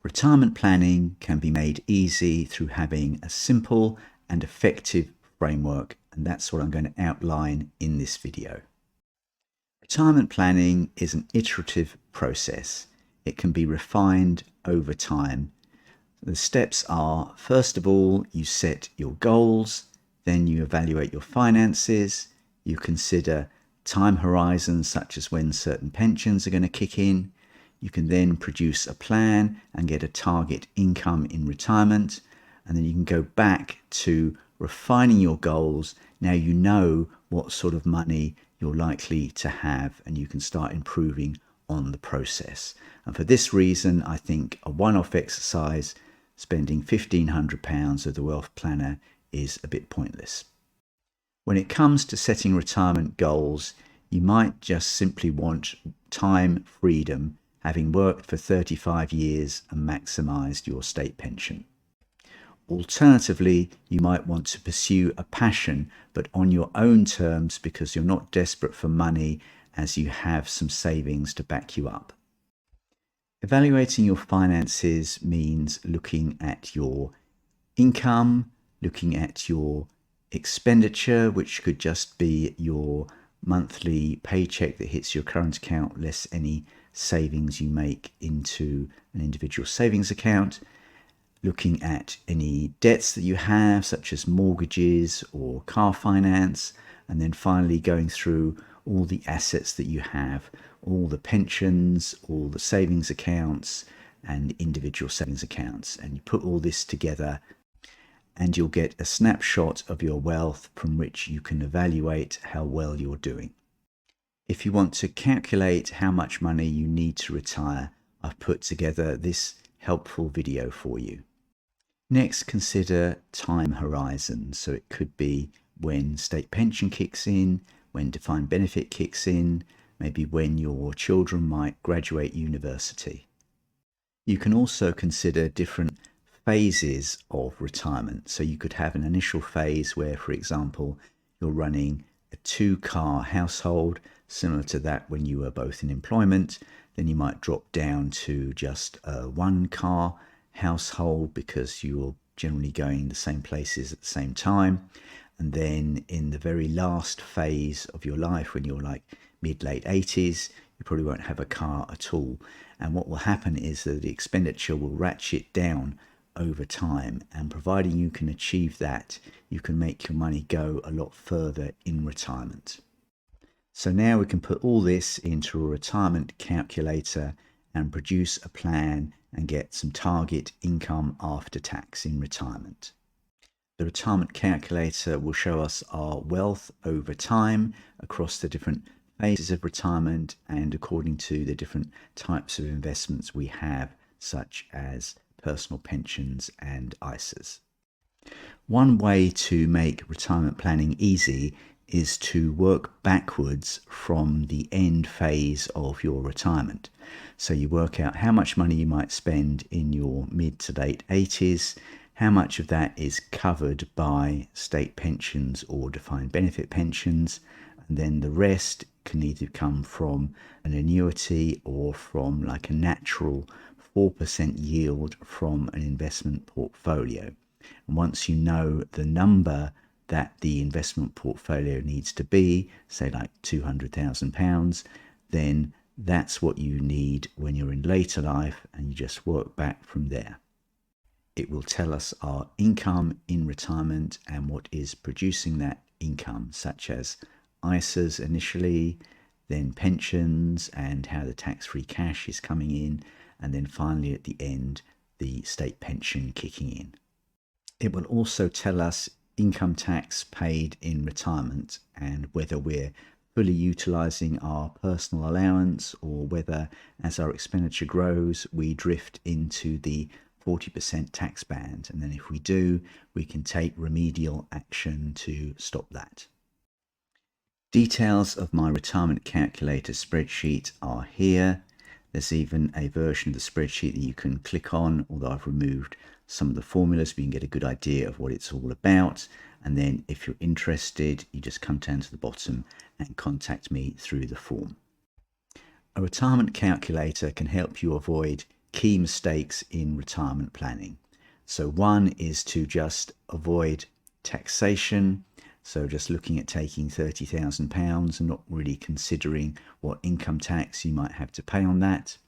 Retirement planning can be made easy through having a simple and effective framework, and that's what I'm going to outline in this video. Retirement planning is an iterative process. It can be refined over time. The steps are, first of all, you set your goals, then you evaluate your finances, you consider time horizons such as when certain pensions are going to kick in. You can then produce a plan and get a target income in retirement, and then you can go back to refining your goals. Now you know what sort of money you're likely to have, and you can start improving on the process. And for this reason, I think a one-off exercise, spending £1,500 of the Wealth Planner, is a bit pointless. When it comes to setting retirement goals, you might just simply want time freedom, having worked for 35 years and maximised your state pension. Alternatively, you might want to pursue a passion, but on your own terms, because you're not desperate for money, as you have some savings to back you up. Evaluating your finances means looking at your income, looking at your expenditure, which could just be your monthly paycheck that hits your current account less any savings you make into an individual savings account, looking at any debts that you have, such as mortgages or car finance, and then finally going through all the assets that you have, all the pensions, all the savings accounts and individual savings accounts, and you put all this together and you'll get a snapshot of your wealth from which you can evaluate how well you're doing. If you want to calculate how much money you need to retire, I've put together this helpful video for you. Next, consider time horizons. So it could be when state pension kicks in, when defined benefit kicks in, maybe when your children might graduate university. You can also consider different phases of retirement. So you could have an initial phase where, for example, you're running a 2-car household, similar to that when you were both in employment. Then you might drop down to just a 1-car household because you're generally going the same places at the same time. And then in the very last phase of your life, when you're like mid-late 80s, you probably won't have a car at all. And what will happen is that the expenditure will ratchet down over time, and providing you can achieve that, you can make your money go a lot further in retirement. So now we can put all this into a retirement calculator and produce a plan and get some target income after tax in retirement. The retirement calculator will show us our wealth over time across the different phases of retirement and according to the different types of investments we have, such as personal pensions and ISAs. One way to make retirement planning easy is to work backwards from the end phase of your retirement. So you work out how much money you might spend in your mid to late 80s, how much of that is covered by state pensions or defined benefit pensions, and then the rest can either come from an annuity or from like a natural 4% yield from an investment portfolio. And once you know the number that the investment portfolio needs to be, say like £200,000, then that's what you need when you're in later life, and you just work back from there. It will tell us our income in retirement and what is producing that income, such as ISAs initially, then pensions and how the tax-free cash is coming in, and then finally at the end, the state pension kicking in. It will also tell us income tax paid in retirement and whether we're fully utilising our personal allowance or whether, as our expenditure grows, we drift into the 40% tax band. And then if we do, we can take remedial action to stop that. Details of my retirement calculator spreadsheet are here. There's even a version of the spreadsheet that you can click on, although I've removed some of the formulas, but you can get a good idea of what it's all about. And then if you're interested, you just come down to the bottom and contact me through the form. A retirement calculator can help you avoid key mistakes in retirement planning. So one is to just avoid taxation. So just looking at taking £30,000 and not really considering what income tax you might have to pay on that.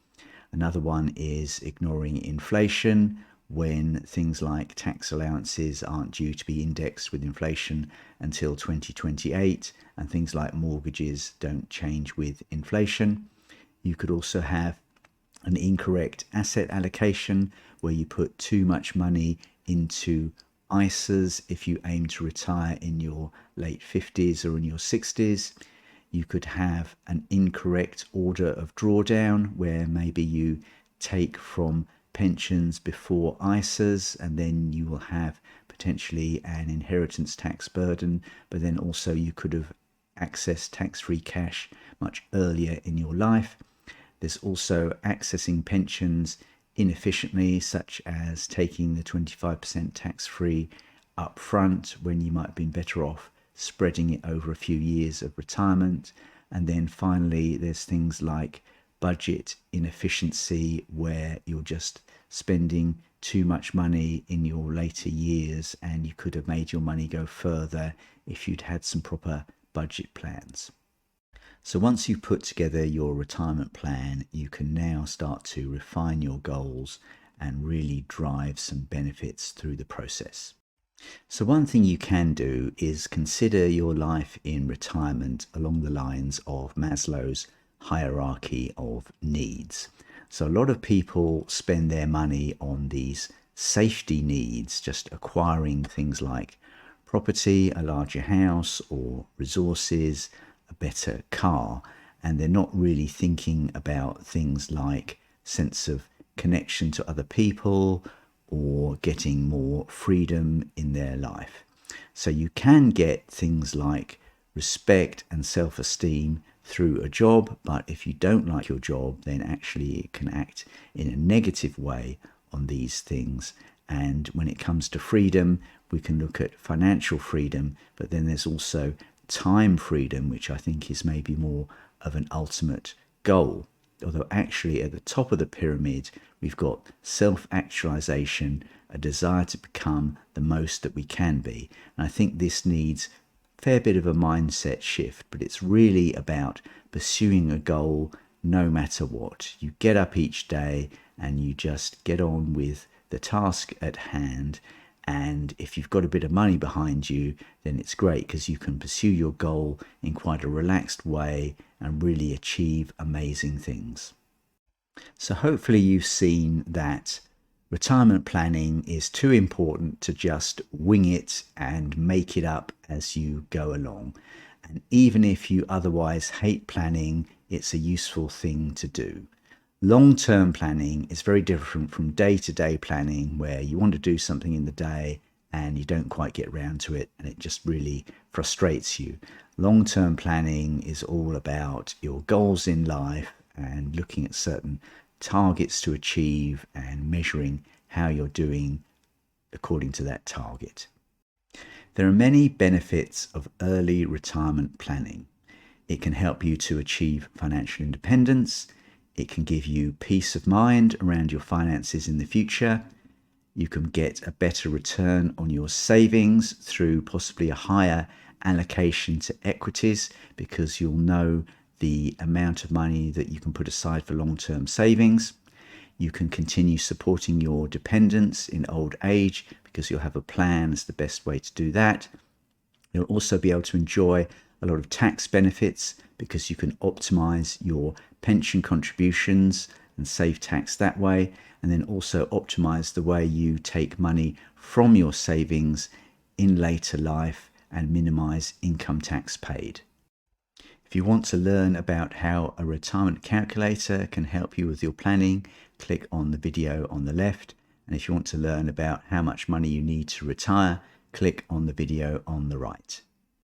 Another one is ignoring inflation when things like tax allowances aren't due to be indexed with inflation until 2028, and things like mortgages don't change with inflation. You could also have an incorrect asset allocation where you put too much money into ISAs if you aim to retire in your late 50s or in your 60s. You could have an incorrect order of drawdown where maybe you take from pensions before ISAs, and then you will have potentially an inheritance tax burden, but then also you could have accessed tax-free cash much earlier in your life. There's also accessing pensions inefficiently, such as taking the 25% tax-free up front when you might have been better off spreading it over a few years of retirement. And then finally, there's things like budget inefficiency, where you're just spending too much money in your later years, and you could have made your money go further if you'd had some proper budget plans. So once you've put together your retirement plan, you can now start to refine your goals and really drive some benefits through the process. So one thing you can do is consider your life in retirement along the lines of Maslow's hierarchy of needs. So a lot of people spend their money on these safety needs, just acquiring things like property, a larger house, or resources, a better car, and they're not really thinking about things like sense of connection to other people or getting more freedom in their life. So you can get things like respect and self-esteem through a job, but if you don't like your job, then actually it can act in a negative way on these things. And when it comes to freedom, we can look at financial freedom, but then there's also time freedom, which I think is maybe more of an ultimate goal. Although actually at the top of the pyramid, we've got self-actualization, a desire to become the most that we can be. And I think this needs a fair bit of a mindset shift, but it's really about pursuing a goal no matter what. You get up each day and you just get on with the task at hand. And if you've got a bit of money behind you, then it's great because you can pursue your goal in quite a relaxed way and really achieve amazing things. So hopefully you've seen that retirement planning is too important to just wing it and make it up as you go along. And even if you otherwise hate planning, it's a useful thing to do. Long-term planning is very different from day-to-day planning, where you want to do something in the day and you don't quite get around to it and it just really frustrates you. Long-term planning is all about your goals in life and looking at certain targets to achieve and measuring how you're doing according to that target. There are many benefits of early retirement planning. It can help you to achieve financial independence. It can give you peace of mind around your finances in the future. You can get a better return on your savings through possibly a higher allocation to equities, because you'll know the amount of money that you can put aside for long-term savings. You can continue supporting your dependents in old age because you'll have a plan as the best way to do that. You'll also be able to enjoy a lot of tax benefits because you can optimize your pension contributions and save tax that way, and then also optimize the way you take money from your savings in later life and minimize income tax paid. If you want to learn about how a retirement calculator can help you with your planning, click on the video on the left. And if you want to learn about how much money you need to retire, click on the video on the right.